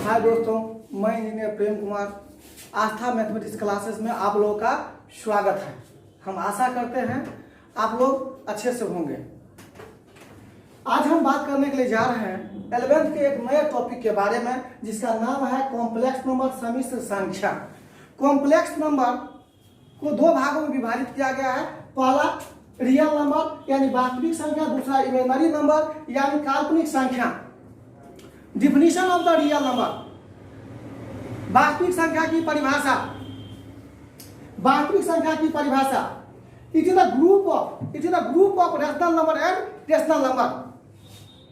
हाय दोस्तों, मैं इंजीनियर प्रेम कुमार। आस्था mathematics classes में आप लोगों का स्वागत है। हम आशा करते हैं आप लोग अच्छे से होंगे। आज हम बात करने के लिए जा रहे हैं 11th के एक नए टॉपिक के बारे में, जिसका नाम है कॉम्प्लेक्स नंबर, सम्मिश्र संख्या। कॉम्प्लेक्स नंबर को दो भागों में विभाजित किया गया है। पहला रियल नंबर यानी वास्तविक संख्या, दूसरा इमेजिनरी नंबर यानी काल्पनिक संख्या। Definition of the real number, वास्तविक संख्या की परिभाषा। वास्तविक संख्या की परिभाषा, it is the group of rational number and rational number.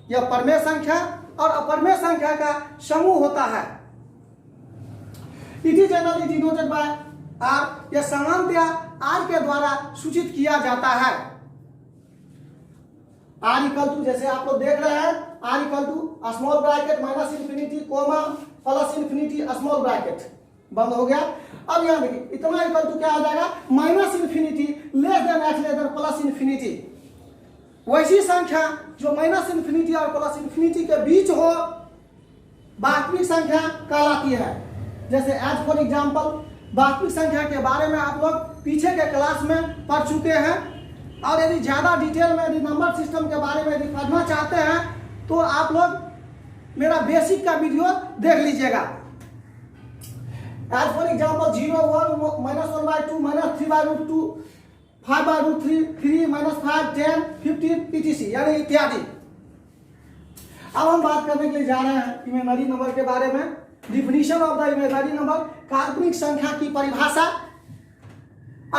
यह परमेय संख्या और अपरमेय संख्या का समूह होता है। It is generally denoted by R. यह सामान्यतया आर के द्वारा सूचित किया जाता है। आर इक्वल टू, जैसे आप लोग देख रहे हैं, R equal to small bracket minus infinity comma plus infinity small bracket बंद हो गया। अब यहां देखिए, इतना इक्वल टू क्या आ जाएगा, minus infinity less than x less than plus infinity. वैसी संख्या जो माइनस इन्फिनिटी और प्लस इन्फिनिटी के बीच हो वास्तविक संख्या कहलाती है। जैसे एज फॉर एग्जांपल, वास्तविक संख्या के बारे में आप लोग पीछे के क्लास में पढ़ चुके हैं, और यदि ज्यादा डिटेल में यदि नंबर सिस्टम के बारे में यदि पढ़ना चाहते हैं तो आप लोग मेरा बेसिक का वीडियो देख लीजिएगा। As for example 0 1 minus 1/2 minus 3/2 5/3 3 minus 5 10 15 etc यानी इत्यादि। अब हम बात करने के लिए जा रहे हैं इमेजिनरी नंबर के बारे में। Definition of the imaginary number, काल्पनिक संख्या की परिभाषा।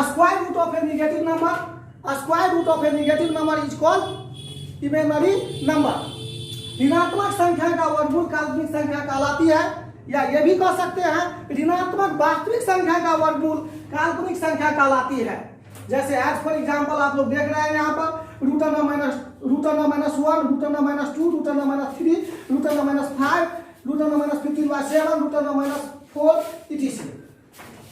Square root of a negative number, square root of a negative number is called imaginary number. ऋणात्मक संख्या का वर्गमूल काल्पनिक संख्या कहलाती है, या ये भी कह सकते हैं ऋणात्मक वास्तविक संख्या का वर्गमूल काल्पनिक संख्या कहलाती है। जैसे एज फॉर एग्जांपल आप लोग देख रहे हैं यहाँ पर root under minus 1, root under minus 2, root under minus 3, root under minus 5, root under minus 15/7, root under minus 4 etc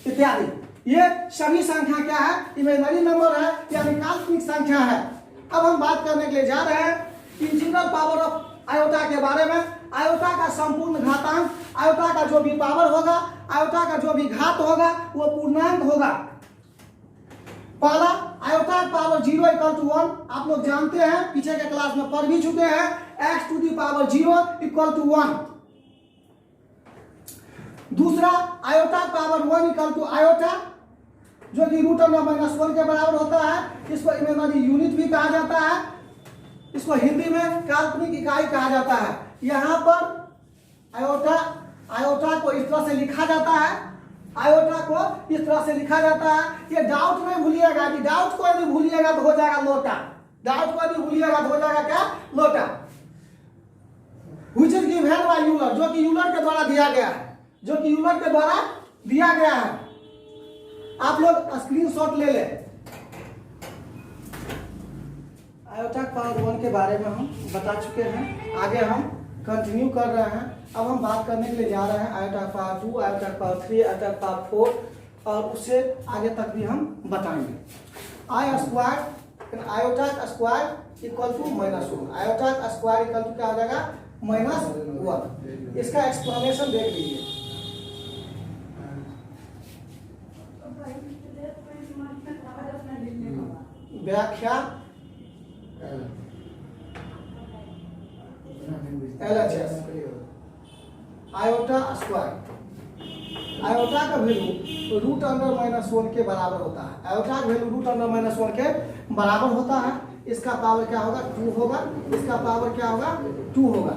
इत्यादि। ये सभी संख्या क्या है, इमेजिनरी नंबर है यानी काल्पनिक संख्या है। अब हम बात करने के लिए जा रहे हैं इंटीग्रल पावर ऑफ आयोटा के बारे में। आयोटा का संपूर्ण घातांक, आयोटा का जो भी पावर होगा, आयोटा का जो भी घात होगा वो पूर्णांक होगा। पहला आयोटा पावर 0 इक्वल टू 1, आप लोग जानते हैं, पीछे के क्लास में पढ़ भी चुके हैं, x to the power 0 equal to 1। दूसरा iota power 1 equal to iota, जो कि रूट अंडर माइनस 1 के बराबर होता है। इसको इमेजिनरी यूनिट भी कहा जाता है, इसको हिंदी में काल्पनिक इकाई कहा जाता है। यहाँ पर आयोटा को इस तरह से लिखा जाता है, आयोटा को इस तरह से लिखा जाता है। ये डाउट में भूलिएगा, कि डाउट को यदि भूलिएगा तो हो जाएगा लोटा। डाउट को यदि भूलिएगा तो हो जाएगा क्या, लोटा। Which is given by Euler, जो कि यूलर के द्वारा दिया गया है, जो कि यूलर के द्वारा दिया गया है। आप लोग स्क्रीनशॉट ले लें। आयोटा पावर 1 के बारे में हम बता चुके हैं, आगे हम कंटिन्यू कर रहे हैं। अब हम बात करने के लिए जा रहे हैं iota power 2, iota power 3, iota power 4, और उससे आगे तक भी हम बताएंगे। I square iota square equal to -1, iota square equal to क्या हो जाएगा, -1। इसका एक्सप्लेनेशन देख लीजिए। व्याख्या LHS आयोटा स्क्वायर, आयोटा का वैल्यू रूट अंडर माइनस 1 के बराबर होता है। आयोटा का वैल्यू रूट अंडर माइनस 1 के बराबर होता है। इसका पावर क्या होगा, 2 होगा। इसका पावर क्या होगा, 2 होगा।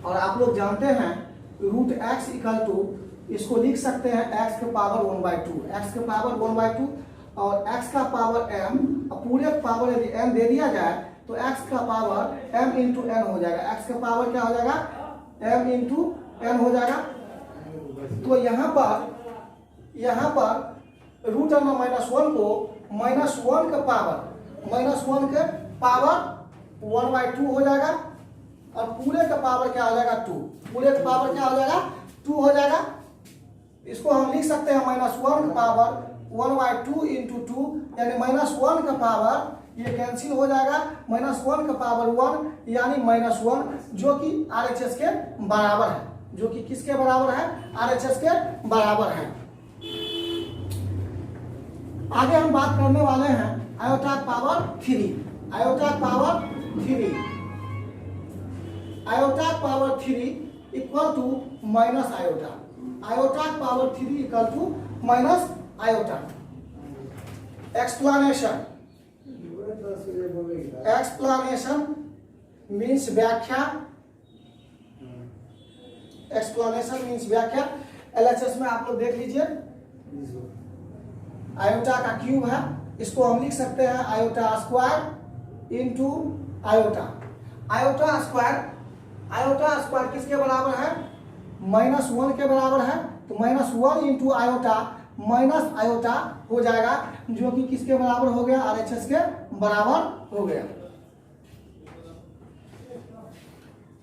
और आप लोग जानते हैं रूट x इक्वल टू, इसको लिख सकते हैं x के पावर 1/2, x के पावर 1/2 और x का पावर m, पूरे पावर यदि n दे दिया जाए तो x का पावर m इंटू n हो जाएगा। x का पावर क्या हो जाएगा, m इंटू n हो जाएगा। तो यहाँ पर रूट अंडर माइनस 1 को -1 के पावर 1/2 हो जाएगा, और पूरे का पावर क्या हो जाएगा, 2। पूरे का पावर क्या हो जाएगा, 2 हो जाएगा। इसको हम लिख सकते हैं -1 का पावर 1/2 इंटू 2 यानी -1 का पावर, ये कैंसिल हो जाएगा, -1 का पावर 1 यानी -1, जो कि RHS के बराबर है। जो कि किसके बराबर है, RHS के बराबर है। आगे हम बात करने वाले हैं iota power 3, iota power 3, iota power 3 equal to minus iota, iota power 3 equal to minus iota. Explanation, explanation means व्याख्या, एक्सप्लेनेशन मीन्स व्याख्या। LHS में आप लोग देख लीजिए, आयोटा का क्यूब है, इसको हम लिख सकते हैं iota square into iota. Iota square, iota square किसके बराबर है, -1 के बराबर है, तो -1 इंटू आयोटा माइनस आयोटा हो जाएगा, जो कि किसके बराबर हो गया, RHS के बराबर हो गया।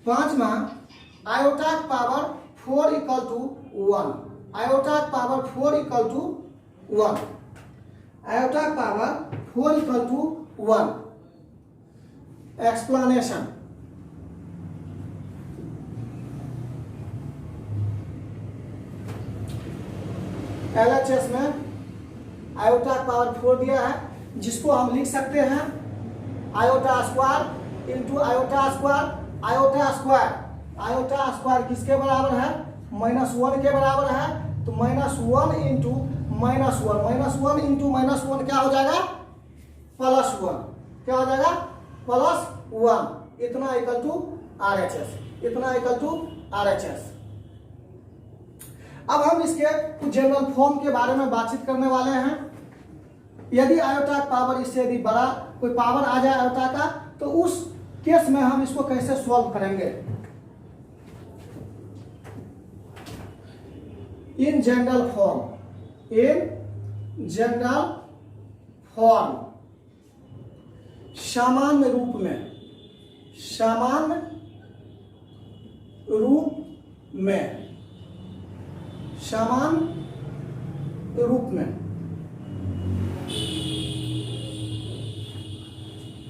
पांचवा, iota power 4 equal to 1, iota power 4 equal to 1, iota power 4 equal to 1। Explanation, LHS में आयोटा पावर 4 दिया है, जिसको हम लिख सकते हैं iota square into iota square, iota square, iota square किसके बराबर है, -1 के बराबर है, तो -1 इंटू -1, -1 इंटू -1 क्या हो जाएगा, +1, क्या हो जाएगा, +1। इतना इक्वल टू RHS, इतना इक्वल टू RHS। अब हम इसके कुछ जनरल फॉर्म के बारे में बातचीत करने वाले हैं। यदि आयोटा पावर इससे यदि बड़ा कोई पावर आ जाए आयोटा का, तो उस केस में हम इसको कैसे सॉल्व करेंगे। In general form, in general form, सामान्य रूप में, सामान्य रूप में, सामान्य रूप में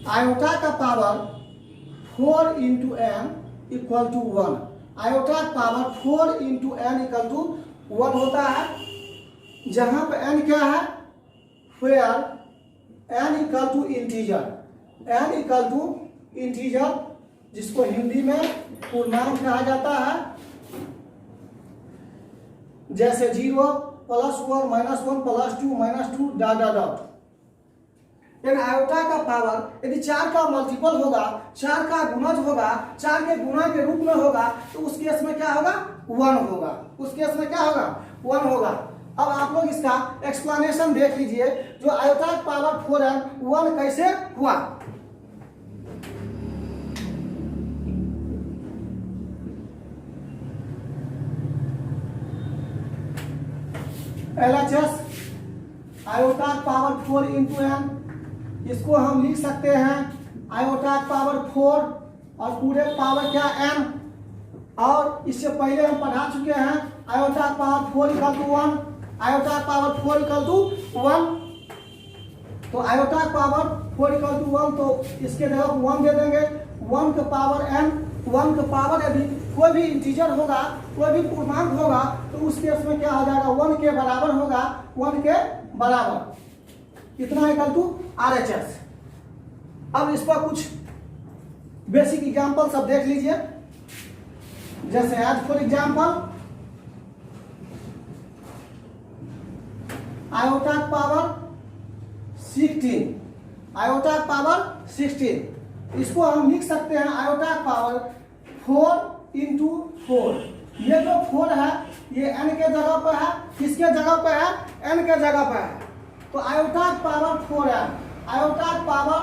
आयोटा का power 4 into n equal to 1, iota power 4 into n equal to 1 होता है, जहां पे n क्या है, where n equal to integer, n equal to integer, जिसको हिंदी में पूर्णांक कहा जाता है, जैसे 0 +1 -1 +2 -2 डॉट डॉट डॉट। यानी आयोटा का पावर यदि 4 का मल्टीपल होगा, 4 का गुणज होगा, 4 के गुणा के रूप में होगा, तो उस केस में क्या होगा, 1 होगा, उस केस में क्या होगा, 1 होगा। अब आप लोग इसका एक्सप्लेनेशन देख लीजिए, जो आयोटा पावर 4 है 1 कैसे हुआ। LHS iota power 4 into n, इसको हम लिख सकते हैं आयोटा पावर 4 और पूरे पावर क्या n, और इससे पहले हम पढ़ा चुके हैं iota power 4 equal to 1, iota power 4 equal to 1। तो आयोटा पावर 4 इक्वल टू 1, तो इसके जगह 1 दे देंगे, 1 का पावर n, 1 का पावर यदि कोई भी इंटीजर होगा, कोई भी पूर्णांक होगा, तो उस केस में क्या हो जाएगा, 1 के बराबर होगा, 1 के बराबर, कितना इक्वल टू RHS। अब इस पर कुछ बेसिक एग्जांपल सब देख लीजिए, जैसे as for example iota power 16, iota power 16, इसको हम लिख सकते हैं आयोटा पावर 4 इंटू 4। ये जो 4 है ये n के जगह पर है, किसके जगह पर है, n के जगह पर है, तो आयोटा पावर 4 है, आयोटा पावर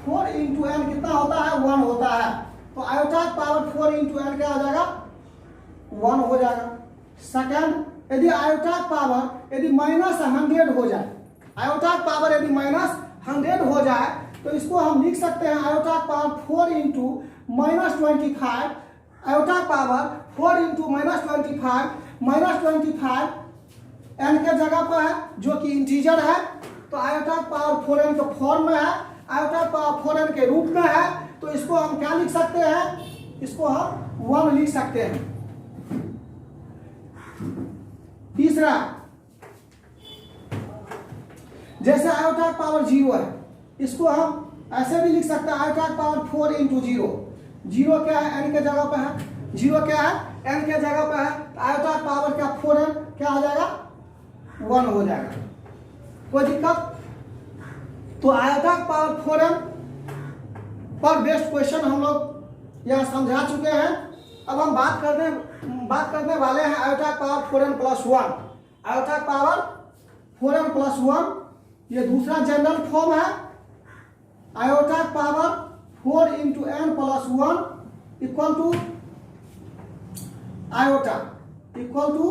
4 इंटू n कितना होता है, 1 होता है, तो आयोटा पावर 4 इंटू n क्या हो जाएगा, 1 हो जाएगा। सेकंड, यदि आयोटा पावर यदि -100 हो जाए, आयोटा पावर यदि -100 हो जाए, तो इसको हम लिख सकते हैं iota power 4 into -25, iota power 4 into -25, -25 n के जगह पर है, जो कि इंटीजर है, तो आयोटा पावर 4n के फॉर्म में है, आयोटा पावर 4n के रूप में है, तो इसको हम क्या लिख सकते हैं, इसको हम 1 लिख सकते हैं। तीसरा, जैसे आयोटा का पावर 0 है, इसको हम ऐसे भी लिख सकते हैं, आयोटा का पावर 4 इंटू 0। 0 क्या है, n के जगह पे है, 0 क्या है, n के जगह पे है, तो आयोटा का पावर क्या 4n क्या हो जाएगा, 1 हो जाएगा। कोई दिक्कत? तो आयोटा का पावर 4n पर बेस्ड क्वेश्चन हम लोग यहाँ समझा चुके हैं। अब हम बात करने वाले हैं आयोटा का पावर 4n प्लस 1। आयोटा का पावर 4n प्लस 1 ये दूसरा जनरल फॉर्म है। आयोटा का power 4 into n plus 1 equal to iota, equal to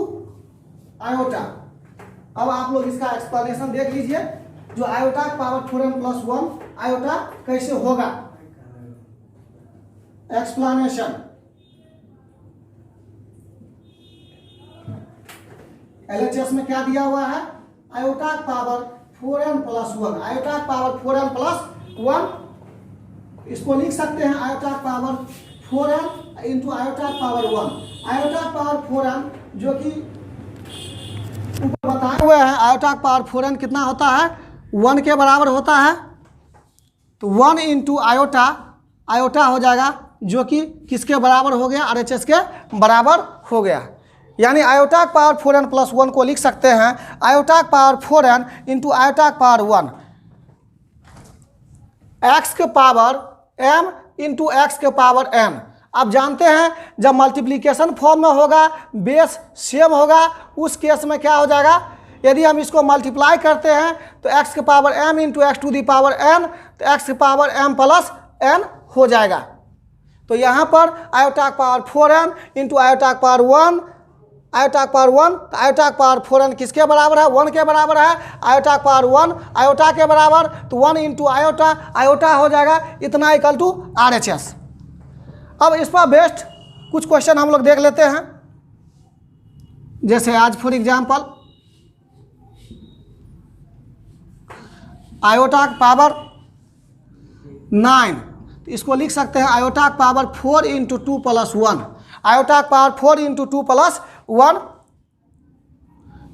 iota. अब आप लोग इसका एक्सप्लेनेशन देख लीजिए, जो आयोटा का पावर 4n प्लस 1 आयोटा कैसे होगा। एक्सप्लेनेशन, LHS में क्या दिया हुआ है, आयोटा का पावर 4n प्लस 1, आयोटा का पावर 4n प्लस 1, इसको लिख सकते हैं आयोटा का पावर 4n इंटू आयोटा का पावर 1। आयोटा का पावर 4n जो कि ऊपर बताए हुए हैं, आयोटा का पावर 4n कितना होता है, 1 के बराबर होता है। तो 1 इंटू आयोटा, आयोटा हो जाएगा जो कि किसके बराबर हो गया, RHS के बराबर हो गया। यानी आयोटा का पावर 4n प्लस 1 को लिख सकते हैं आयोटा का पावर 4n इंटू आयोटा का पावर 1, x के पावर m इंटू एक्स के पावर m। आप जानते हैं जब मल्टीप्लिकेशन फॉर्म में होगा, बेस सेम होगा, उस केस में क्या हो जाएगा, यदि हम इसको मल्टीप्लाई करते हैं तो x के power m into x to the power n, तो x के पावर m प्लस n हो जाएगा। तो यहाँ पर आयोटा का पावर 4n इंटू आयोटा का पावर 1, आयोटा का पावर 1, तो आयोटा का पावर 4n किसके बराबर है, 1 के बराबर है। आयोटा का पावर 1 आयोटा के बराबर, तो 1 इंटू आयोटा, आयोटा हो जाएगा इतना इक्वल टू RHS। अब इस पर बेस्ड कुछ क्वेश्चन हम लोग देख लेते हैं। जैसे आज फॉर एग्जांपल आयोटा का पावर 9, तो इसको लिख सकते हैं आयोटा का पावर 4 इंटू 2 प्लस 1। आयोटा का पावर 4 इंटू 2 प्लस 1,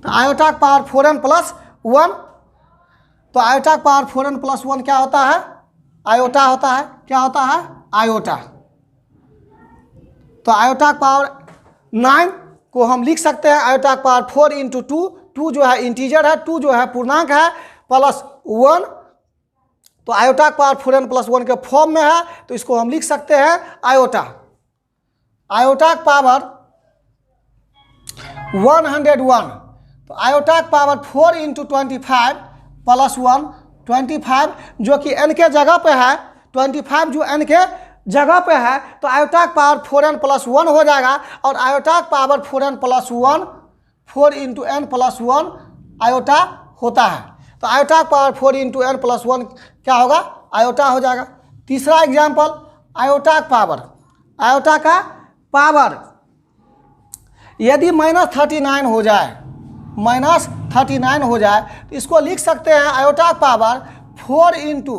तो आयोटा का पावर 4n प्लस 1, तो आयोटा का पावर 4n प्लस 1 क्या होता है, आयोटा होता है। क्या होता है, आयोटा। तो आयोटा का पावर 9 को हम लिख सकते हैं आयोटा का पावर 4 इंटू 2, 2 जो है इंटीजर है, 2 जो है पूर्णांक है, प्लस 1, तो आयोटा का पावर 4n प्लस 1 के फॉर्म में है, तो इसको हम लिख सकते हैं आयोटा। आयोटा का पावर 101, तो आयोटा का पावर 4 इंटू 25 प्लस 1, 25 जो कि n के जगह पे है, 25 जो n के जगह पे है, तो आयोटा का पावर 4n प्लस 1 हो जाएगा। और आयोटा का power 4n plus 1, 4 into n plus 1 iota होता है। तो आयोटा का पावर 4 इंटू n प्लस 1 क्या होगा, आयोटा हो जाएगा। तीसरा एग्जाम्पल, आयोटा का पावर, आयोटा का पावर यदि -39 हो जाए, -39 हो जाए, तो इसको लिख सकते हैं आयोटा का power 4 into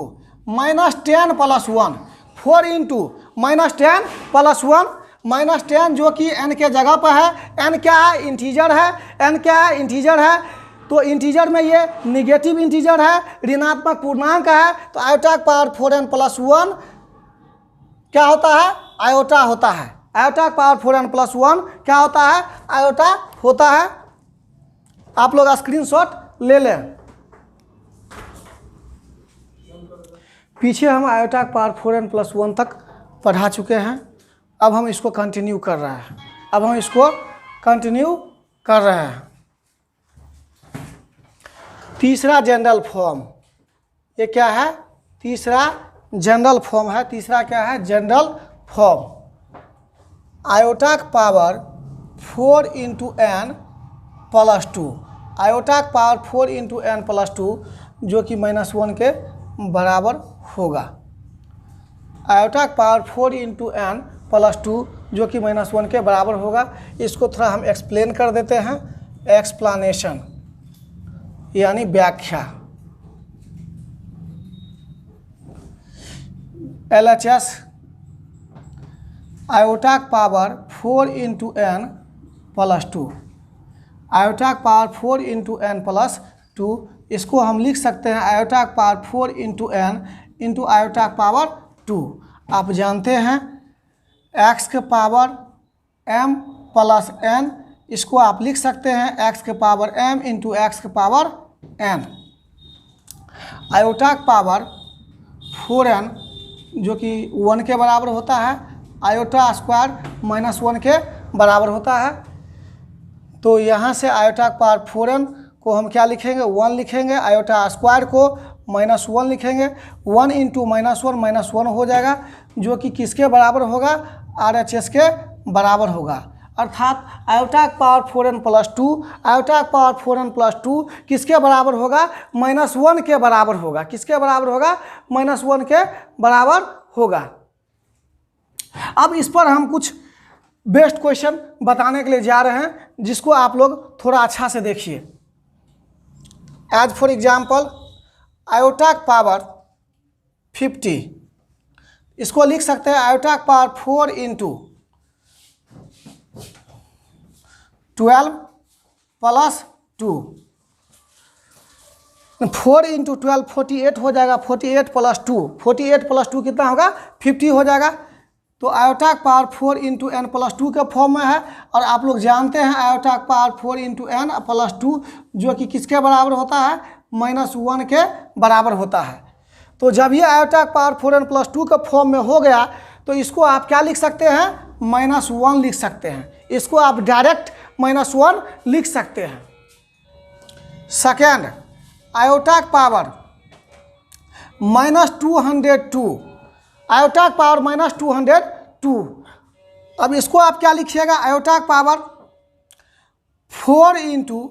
-10 plus 1, 4 into -10 plus 1, -10 जो कि n के जगह पर है, n क्या है, इंटीजर है, n क्या है, इंटीजर है। तो इंटीजर में ये निगेटिव इंटीजर है, ऋणात्मक पूर्णांक है, तो आयोटा का पावर 4n प्लस 1 क्या होता है, आयोटा होता है। आयोटा का पावर 4n प्लस 1 क्या होता है, आयोटा होता है। आप लोग स्क्रीनशॉट ले लें। पीछे हम आयोटा का पावर 4n प्लस 1 तक पढ़ा चुके हैं। अब हम इसको कंटिन्यू कर रहे हैं, अब हम इसको कंटिन्यू कर रहे हैं। तीसरा जनरल फॉर्म, ये क्या है, तीसरा जनरल फॉर्म है। तीसरा क्या है, जनरल फॉर्म। आयोटा का power 4 into n plus 2, iota का पावर 4 इंटू n प्लस 2 जो कि -1 के बराबर होगा। आयोटा का पावर 4 इंटू n प्लस 2 जो कि -1 के बराबर होगा। इसको थोड़ा हम एक्सप्लेन कर देते हैं। एक्सप्लेनेशन यानी व्याख्या। LHS आयोटा का power 4 into n plus 2, iota का पावर 4 इंटू एन प्लस 2, इसको हम लिख सकते हैं आयोटा का power 4 into n into iota का पावर 2। आप जानते हैं x के पावर m प्लस n, इसको आप लिख सकते हैं x के पावर m इंटू एक्स के पावर n। आयोटा का पावर 4n जो कि 1 के बराबर होता है, आयोटा स्क्वायर माइनस 1 के बराबर होता है। तो यहाँ से आयोटा का पावर 4n को हम क्या लिखेंगे, 1 लिखेंगे, आयोटा स्क्वायर को -1 लिखेंगे। 1 इंटू -1 हो जाएगा, जो कि किसके बराबर होगा, RHS के बराबर होगा। अर्थात आयोटा का पावर 4n प्लस 2, आयोटा का पावर 4n प्लस 2 किसके बराबर होगा, -1 के बराबर होगा। किसके बराबर होगा, -1 के बराबर होगा। अब इस पर हम कुछ बेस्ट क्वेश्चन बताने के लिए जा रहे हैं, जिसको आप लोग थोड़ा अच्छा से देखिए। एज फॉर एग्जाम्पल आयोटा का पावर 50, इसको लिख सकते हैं आयोटा का पावर 4 इंटू 12 प्लस 2। 4 इंटू 12 48 हो जाएगा, 48 प्लस 2, 48 प्लस 2 कितना होगा, 50 हो जाएगा। तो आयोटा का पावर 4 इंटू एन प्लस 2 के फॉर्म में है, और आप लोग जानते हैं आयोटा का पावर 4 इंटू एन प्लस 2 जो कि किसके बराबर होता है, -1 के बराबर होता है। तो जब ये आयोटा का पावर 4n प्लस 2 के फॉर्म में हो गया, तो इसको आप क्या लिख सकते हैं, -1 लिख सकते हैं। इसको आप डायरेक्ट -1 लिख सकते हैं। सेकेंड, आयोटा का पावर -202, आयोटा का पावर -202। अब इसको आप क्या लिखिएगा, आयोटा का power 4 into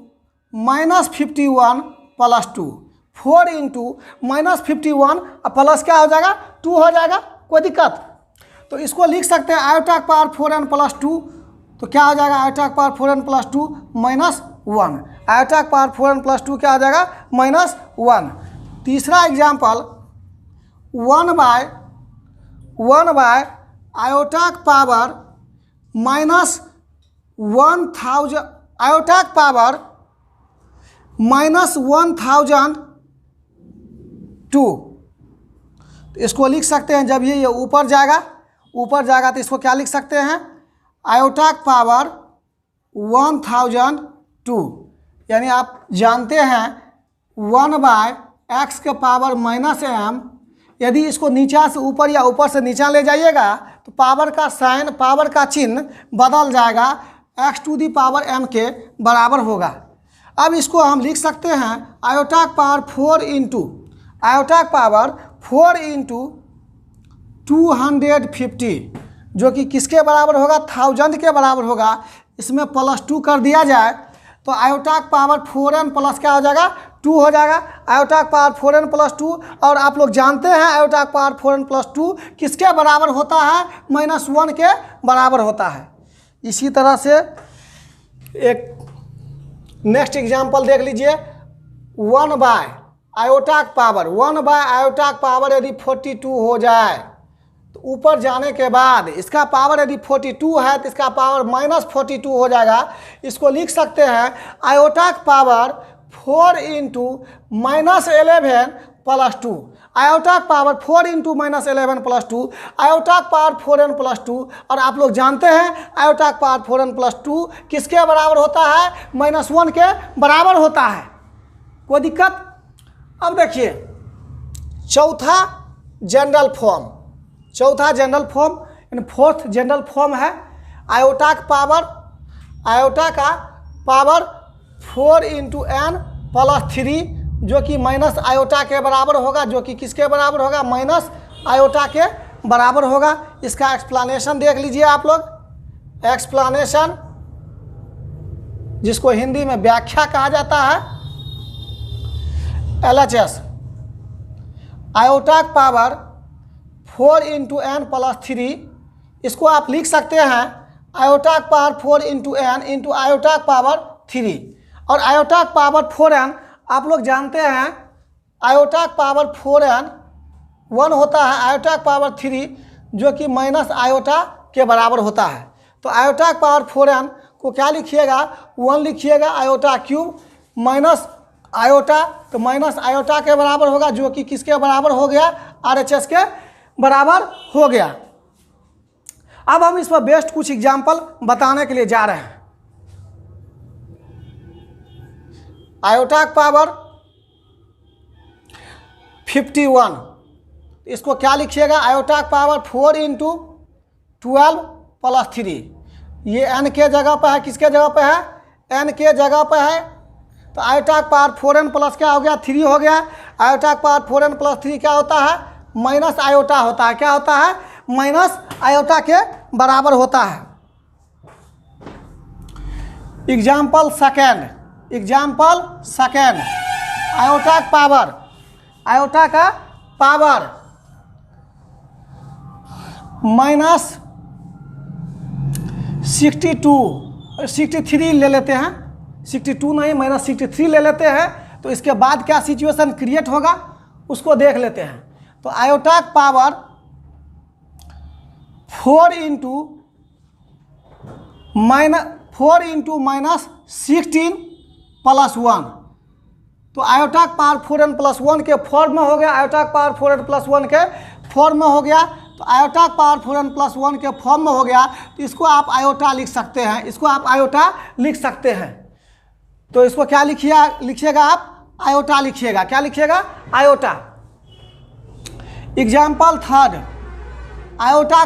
-51 plus 2, 4 into -51 plus क्या हो जाएगा, 2 हो जाएगा, कोई दिक्कत। तो इसको लिख सकते हैं आयोटा का पावर 4n प्लस 2, तो क्या हो जाएगा, आयोटा का पावर 4n प्लस 2 -1, आयोटा का पावर 4n प्लस 2 क्या हो जाएगा, -1। तीसरा एग्जाम्पल 1 बाय आयोटा का पावर -1000, आयोटा का पावर -1002, तो इसको लिख सकते हैं, जब ये ऊपर जाएगा तो इसको क्या लिख सकते हैं, आयोटा का पावर 1002। यानी आप जानते हैं 1 बाय एक्स के पावर -m, यदि इसको नीचा से ऊपर या ऊपर से नीचा ले जाइएगा तो पावर का साइन, पावर का चिन्ह बदल जाएगा, x to the power m के बराबर होगा। अब इसको हम लिख सकते हैं आयोटा का पावर 4 इंटू 250, जो कि किसके बराबर होगा, 1000 के बराबर होगा। इसमें +2 कर दिया जाए तो आयोटा का पावर 4n प्लस क्या हो जाएगा, 2 हो जाएगा। आयोटा का पावर 4n प्लस 2, और आप लोग जानते हैं आयोटा का पावर 4n प्लस 2 किसके बराबर होता है, -1 के बराबर होता है। इसी तरह से एक नेक्स्ट एग्जाम्पल देख लीजिए, 1 बाय आयोटा का पावर यदि 42 हो जाए, तो ऊपर जाने के बाद इसका पावर यदि 42 है तो इसका पावर -42 हो जाएगा। इसको लिख सकते हैं आयोटा का पावर 4 इंटू -11 प्लस 2, आयोटा का पावर 4 इंटू -11 प्लस 2, आयोटा का पावर 4n प्लस 2। और आप लोग जानते हैं आयोटा का पावर 4n प्लस 2 किसके बराबर होता है, -1 के बराबर होता है, कोई दिक्कत। अब देखिए चौथा जनरल फॉर्म यानी फोर्थ जनरल फॉर्म है आयोटा का पावर 4 इंटू n प्लस 3, जो कि माइनस आयोटा के बराबर होगा, जो कि किसके बराबर होगा, माइनस आयोटा के बराबर होगा। इसका एक्सप्लेनेशन देख लीजिए आप लोग। एक्सप्लेनेशन, जिसको हिंदी में व्याख्या कहा जाता है, LHS, आयोटा का पावर 4 इंटू n प्लस 3, इसको आप लिख सकते हैं आयोटा का power 4 into n into iota का पावर 3। और आयोटा का पावर 4n आप लोग जानते हैं आयोटा का पावर 4n 1 होता है, आयोटा का पावर 3 जो कि माइनस आयोटा के बराबर होता है। तो आयोटा का पावर 4n को क्या लिखिएगा 1 लिखिएगा आयोटा क्यूब माइनस आयोटा, तो माइनस आयोटा के बराबर होगा जो कि किसके बराबर हो गया RHS के बराबर हो गया। अब हम इस पर बेस्ट कुछ एग्जाम्पल बताने के लिए जा रहे हैं। आयोटा का पावर 51, इसको क्या लिखिएगा आयोटा का पावर 4 इंटू 12 प्लस 3, ये n के जगह पर है, किसके जगह पर है n के जगह पर है, तो आयोटा का पावर 4n प्लस क्या हो गया 3 हो गया। आयोटा का पावर 4n प्लस 3 क्या होता है माइनस आयोटा होता है, क्या होता है माइनस आयोटा के बराबर होता है। एग्जाम्पल सेकेंड, आयोटा का पावर माइनस 63 ले लेते हैं, 62 नहीं माइनस 63 ले लेते हैं। तो इसके बाद क्या सिचुएशन क्रिएट होगा उसको देख लेते हैं। तो आयोटा का पावर 4 इंटू माइनस 16 प्लस 1, तो आयोटा का पावर 4n प्लस 1 के फॉर्म में हो गया, आयोटा का पावर 4n प्लस 1 के फॉर्म में हो गया। तो आयोटा का पावर 4n प्लस 1 के फॉर्म में हो गया, तो इसको आप आयोटा लिख सकते हैं, इसको आप आयोटा लिख सकते हैं। तो इसको क्या लिखिएगा आप आयोटा लिखिएगा, क्या लिखिएगा आयोटा। एग्जाम्पल थर्ड, आयोटा का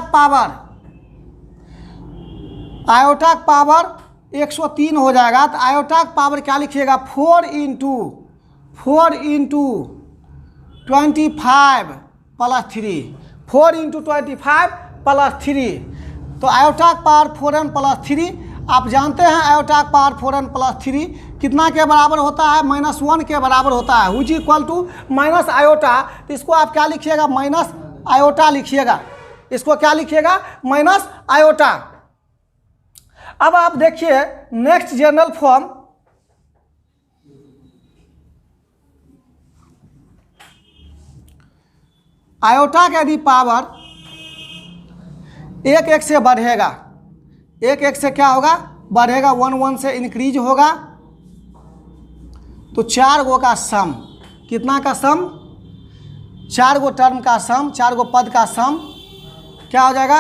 पावर 103 हो जाएगा। तो आयोटा का पावर क्या लिखिएगा 4 इंटू 25 प्लस 3, 4 इंटू 25 प्लस 3, तो आयोटा का पावर 4n प्लस 3, आप जानते हैं आयोटा का पावर 4n प्लस 3 कितना के बराबर होता है -1 के बराबर होता है, which equal to minus iota. तो इसको आप क्या लिखिएगा माइनस आयोटा लिखिएगा, इसको क्या लिखिएगा माइनस आयोटा। अब आप देखिए नेक्स्ट जनरल फॉर्म, आयोटा का यदि पावर 1 से बढ़ेगा, 1 से क्या होगा बढ़ेगा, 1 से इंक्रीज होगा, तो 4 गो का सम, कितना का सम 4 गो टर्म का सम, 4 गो पद का सम क्या हो जाएगा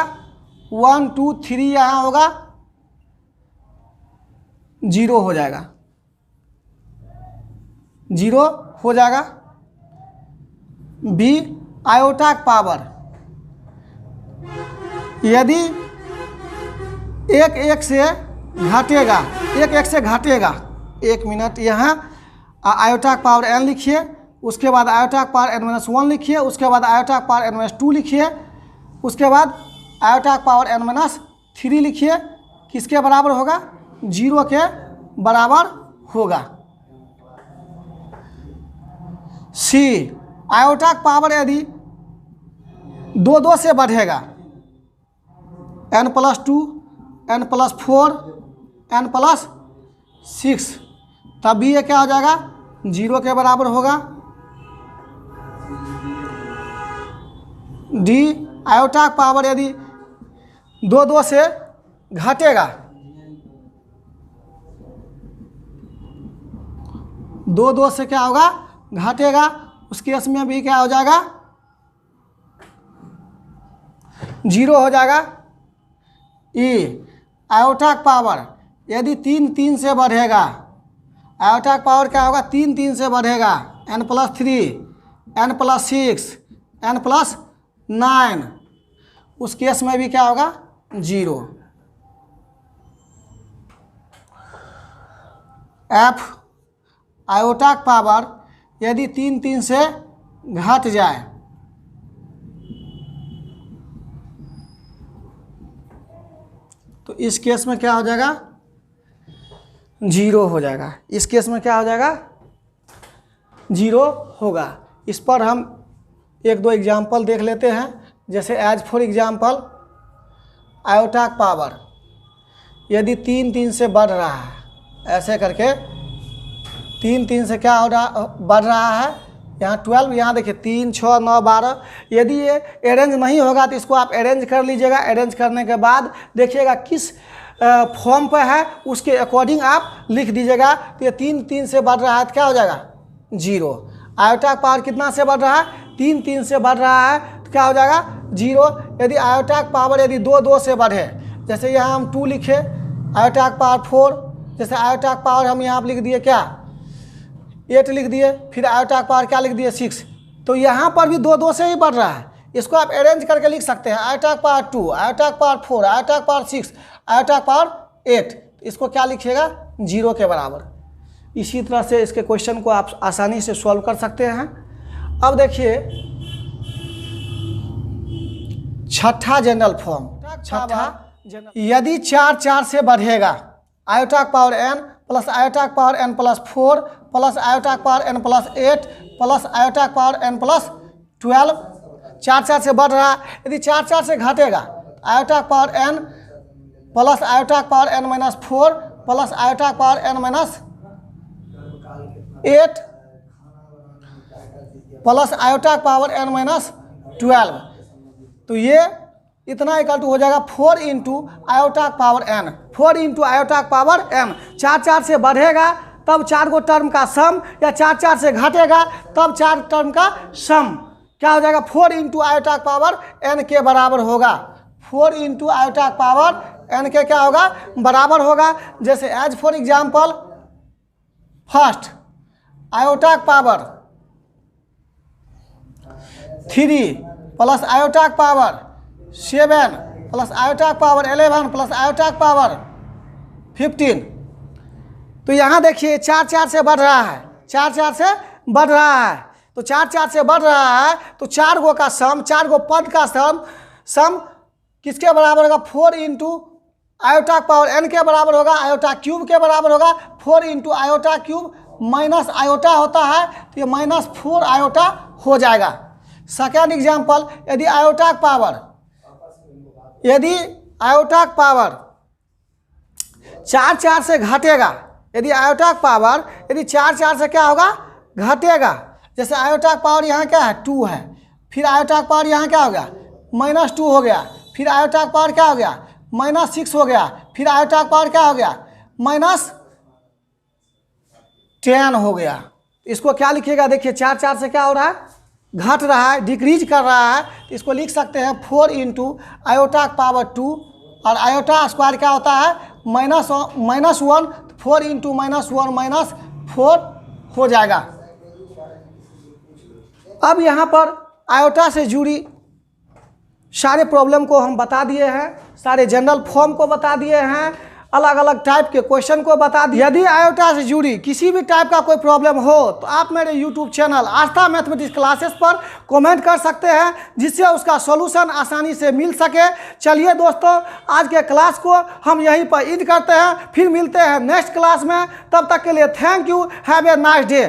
1 2 3 यहाँ होगा 0 हो जाएगा, 0 हो जाएगा। बी आयोटा का पावर यदि 1 से घटेगा, 1 से घटेगा, 1 मिनट, यहाँ आयोटा का पावर n लिखिए, उसके बाद आयोटा का पावर n-1 लिखिए, उसके बाद आयोटा का पावर n-2 लिखिए, उसके बाद आयोटा का पावर n-3 लिखिए, किसके बराबर होगा 0 के बराबर होगा। सी आयोटा का पावर यदि 2 से बढ़ेगा, n+2 n+4 n+6, तब भी ये क्या हो जाएगा 0 के बराबर होगा। डी आयोटा का पावर यदि 2 से घटेगा, 2 से क्या होगा घटेगा, उस केस में भी क्या हो जाएगा 0 हो जाएगा। ई आयोटा का पावर यदि 3 से बढ़ेगा, आयोटा का पावर क्या होगा 3 से बढ़ेगा, n+3 n+6 n+9, उस केस में भी क्या होगा 0। एफ आयोटा का पावर यदि 3 से घट जाए, तो इस केस में क्या हो जाएगा 0 हो जाएगा, इस केस में क्या हो जाएगा 0 होगा। इस पर हम 1-2 एग्जाम्पल देख लेते हैं। जैसे एज फॉर एग्जाम्पल आयोटा का पावर यदि 3 से बढ़ रहा है, ऐसे करके 3 से क्या हो रहा बढ़ रहा है, यहाँ 12, यहाँ देखिए 3 6 9 12। यदि ये अरेंज नहीं होगा तो इसको आप अरेंज कर लीजिएगा। अरेंज करने के बाद देखिएगा किस फॉर्म पर है उसके अकॉर्डिंग आप लिख दीजिएगा। तो ये 3 3 से बढ़ रहा है तो क्या हो जाएगा 0। आयोटा का पावर कितना से बढ़ रहा है 3 3 से बढ़ रहा है तो क्या हो जाएगा 0। यदि आयोटा का पावर यदि 2 2 से बढ़े, जैसे यहाँ हम 2 लिखे, आयोटा का पावर 4, जैसे आयोटा का पावर हम यहाँ पर लिख दिए क्या 8 लिख दिए, फिर आयोटा का पावर क्या लिख दिए 6। तो यहाँ पर भी 2 2 से ही बढ़ रहा है। इसको आप अरेंज करके लिख सकते हैं, आयोटा का पावर 2, आयोटा का पावर 4, आयोटा का पावर 6, आयोटा का पावर 8। इसको क्या लिखिएगा 0 के बराबर। इसी तरह से इसके क्वेश्चन को आप आसानी से सॉल्व कर सकते हैं। अब देखिए छठा जनरल फॉर्म। यदि 4 4 से बढ़ेगा, आयोटा का पावर n प्लस आयोटा का power n plus 4 plus iota का power n plus 8 plus iota का पावर n प्लस 12, 4 4 से बढ़ रहा है। यदि 4 4 से घटेगा, आयोटा का पावर n प्लस आयोटा का power n minus 4 plus iota का power n minus 8 plus iota का पावर n माइनस 12, तो ये इतना इक्वल टू हो जाएगा 4 इंटू आयोटा का पावर n, 4 इंटू आयोटा का पावर m। 4 4 से बढ़ेगा तब 4 गो टर्म का सम, या 4 4 से घटेगा तब 4 टर्म का सम क्या हो जाएगा 4 इंटू आयोटा का पावर n के बराबर होगा। 4 इंटू आयोटा का पावर n के क्या होगा बराबर होगा। जैसे as for example first iota का पावर 3 प्लस आयोटा का पावर 7 प्लस आयोटा का पावर 11 प्लस आयोटा का पावर 15। तो यहाँ देखिए 4 4 से बढ़ रहा है, 4 4 से बढ़ रहा है। तो 4 4 से बढ़ रहा है तो 4 गो का सम, 4 गो पद का सम किसके बराबर होगा 4 इंटू आयोटा का पावर n के बराबर होगा, आयोटा क्यूब के बराबर होगा। 4 into iota cube minus iota होता है तो ये माइनस 4 आयोटा हो जाएगा। सेकेंड एग्जाम्पल, यदि आयोटा का पावर 4 4 से घटेगा, यदि आयोटा का पावर यदि 4 4 से क्या होगा घटेगा, जैसे आयोटा का पावर यहाँ क्या है 2 है, फिर आयोटा का पावर यहाँ क्या हो गया माइनस 2 हो गया, फिर आयोटा का पावर क्या हो गया माइनस 6 हो गया, फिर आयोटा का पावर क्या हो गया माइनस 10 हो गया। इसको क्या लिखिएगा देखिए 4 4 से क्या हो रहा है घट रहा है, डिक्रीज कर रहा है। तो इसको लिख सकते हैं 4 इंटू आयोटा का पावर 2 और आयोटा स्क्वायर क्या होता है माइनस 1, 4 इंटू माइनस 1 माइनस 4 हो जाएगा। अब यहाँ पर आयोटा से जुड़ी सारे प्रॉब्लम को हम बता दिए हैं, सारे जनरल फॉर्म को बता दिए हैं, अलग अलग टाइप के क्वेश्चन को बता दिए। यदि आयोटा से जुड़ी किसी भी टाइप का कोई प्रॉब्लम हो तो आप मेरे YouTube चैनल आस्था मैथमेटिक्स क्लासेस पर कमेंट कर सकते हैं, जिससे उसका सॉल्यूशन आसानी से मिल सके। चलिए दोस्तों, आज के क्लास को हम यहीं पर एंड करते हैं, फिर मिलते हैं नेक्स्ट क्लास में। तब तक के लिए thank you, have a nice day.